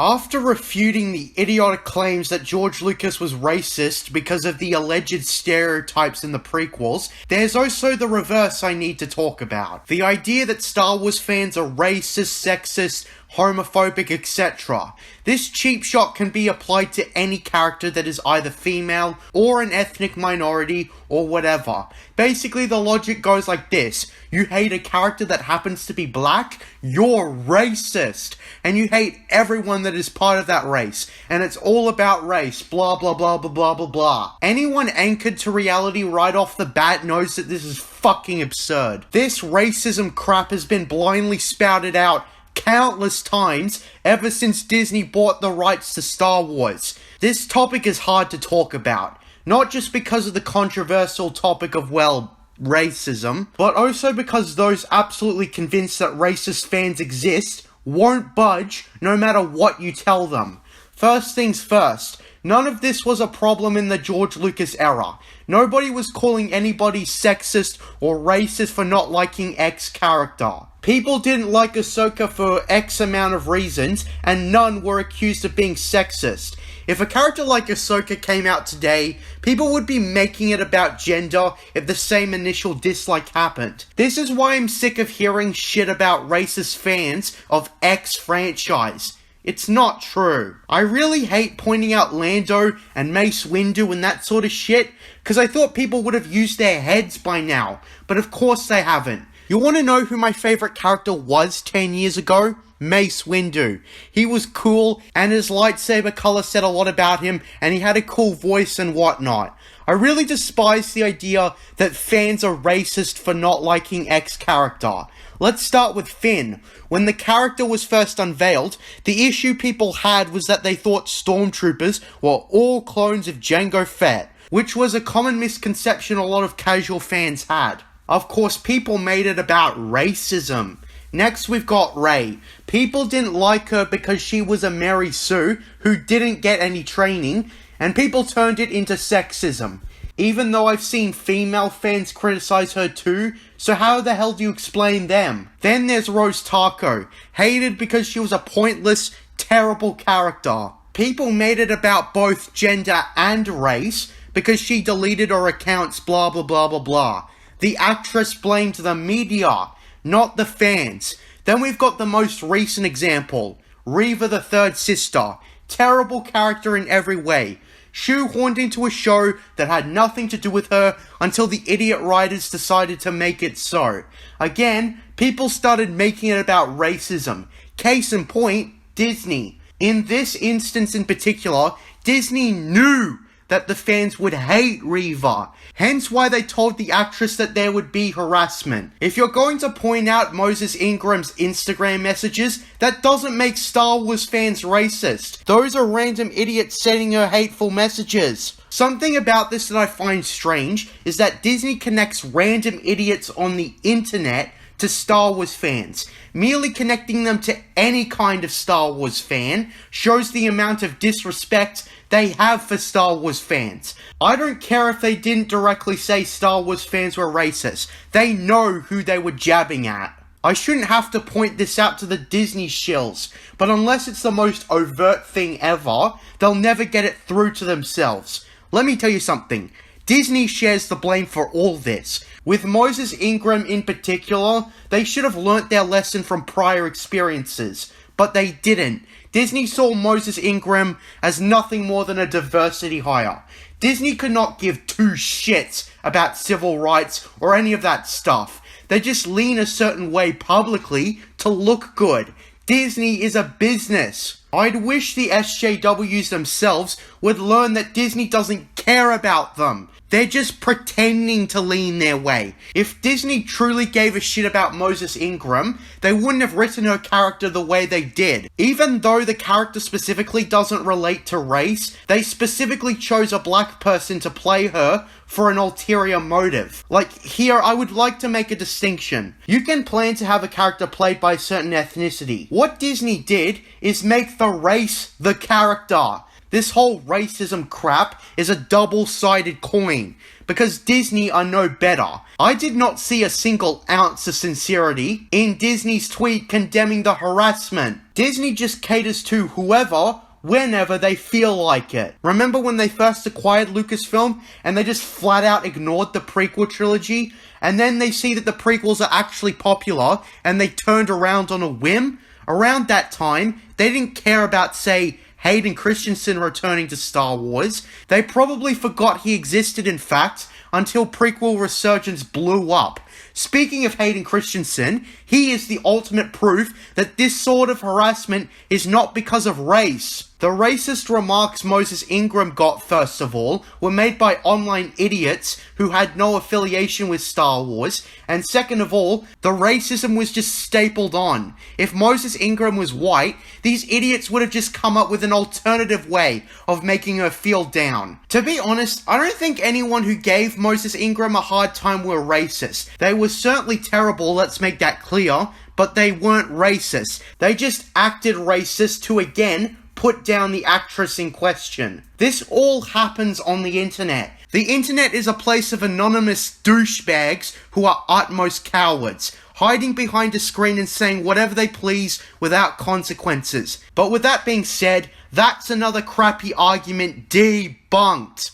After refuting the idiotic claims that George Lucas was racist because of the alleged stereotypes in the prequels, there's also the reverse I need to talk about. The idea that Star Wars fans are racist, sexist, homophobic, etc. This cheap shot can be applied to any character that is either female or an ethnic minority or whatever. Basically, the logic goes like this. You hate a character that happens to be black, you're racist. And you hate everyone that is part of that race. And it's all about race, blah blah blah blah blah blah blah. Anyone anchored to reality right off the bat knows that this is fucking absurd. This racism crap has been blindly spouted out countless times ever since Disney bought the rights to Star Wars. This topic is hard to talk about, not just because of the controversial topic of, well, racism, but also because those absolutely convinced that racist fans exist won't budge no matter what you tell them. First things first, none of this was a problem in the George Lucas era. Nobody was calling anybody sexist or racist for not liking X character. People didn't like Ahsoka for X amount of reasons, and none were accused of being sexist. If a character like Ahsoka came out today, people would be making it about gender if the same initial dislike happened. This is why I'm sick of hearing shit about racist fans of X franchise. It's not true. I really hate pointing out Lando and Mace Windu and that sort of shit, because I thought people would have used their heads by now, but of course they haven't. You want to know who my favourite character was 10 years ago? Mace Windu. He was cool, and his lightsaber colour said a lot about him, and he had a cool voice and whatnot. I really despise the idea that fans are racist for not liking X character. Let's start with Finn. When the character was first unveiled, the issue people had was that they thought stormtroopers were all clones of Jango Fett, which was a common misconception a lot of casual fans had. Of course, people made it about racism. Next, we've got Rey. People didn't like her because she was a Mary Sue who didn't get any training, and people turned it into sexism. Even though I've seen female fans criticize her too, so how the hell do you explain them? Then there's Rose Taco, hated because she was a pointless, terrible character. People made it about both gender and race because she deleted her accounts, blah blah blah blah blah. The actress blamed the media, not the fans. Then we've got the most recent example, Reva the Third Sister. Terrible character in every way. Shoehorned into a show that had nothing to do with her until the idiot writers decided to make it so. Again, people started making it about racism. Case in point, Disney. In this instance in particular, Disney knew that the fans would hate Reva, hence why they told the actress that there would be harassment. If you're going to point out Moses Ingram's Instagram messages, that doesn't make Star Wars fans racist. Those are random idiots sending her hateful messages. Something about this that I find strange is that Disney connects random idiots on the internet to Star Wars fans. Merely connecting them to any kind of Star Wars fan shows the amount of disrespect they have for Star Wars fans. I don't care if they didn't directly say Star Wars fans were racist. They know who they were jabbing at. I shouldn't have to point this out to the Disney shills, but unless it's the most overt thing ever, they'll never get it through to themselves. Let me tell you something. Disney shares the blame for all this. With Moses Ingram in particular, they should have learnt their lesson from prior experiences, but they didn't. Disney saw Moses Ingram as nothing more than a diversity hire. Disney could not give two shits about civil rights or any of that stuff. They just lean a certain way publicly to look good. Disney is a business. I'd wish the SJWs themselves would learn that Disney doesn't care about them. They're just pretending to lean their way. If Disney truly gave a shit about Moses Ingram, they wouldn't have written her character the way they did. Even though the character specifically doesn't relate to race, they specifically chose a black person to play her for an ulterior motive. Like, here, I would like to make a distinction. You can plan to have a character played by a certain ethnicity. What Disney did is make the race the character. This whole racism crap is a double-sided coin, because Disney are no better. I did not see a single ounce of sincerity in Disney's tweet condemning the harassment. Disney just caters to whoever, whenever they feel like it. Remember when they first acquired Lucasfilm and they just flat out ignored the prequel trilogy? And then they see that the prequels are actually popular and they turned around on a whim? Around that time, they didn't care about, say, Hayden Christensen returning to Star Wars. They probably forgot he existed, in fact, until prequel resurgence blew up. Speaking of Hayden Christensen, he is the ultimate proof that this sort of harassment is not because of race. The racist remarks Moses Ingram got, first of all, were made by online idiots who had no affiliation with Star Wars, and second of all, the racism was just stapled on. If Moses Ingram was white, these idiots would have just come up with an alternative way of making her feel down. To be honest, I don't think anyone who gave Moses Ingram a hard time were racist. They were certainly terrible, let's make that clear, but they weren't racist. They just acted racist to, again, put down the actress in question. This all happens on the internet. The internet is a place of anonymous douchebags who are utmost cowards, hiding behind a screen and saying whatever they please without consequences. But with that being said, that's another crappy argument debunked.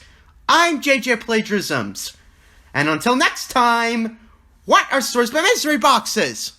I'm JJ Plagiarisms. And until next time, what are stories by mystery boxes?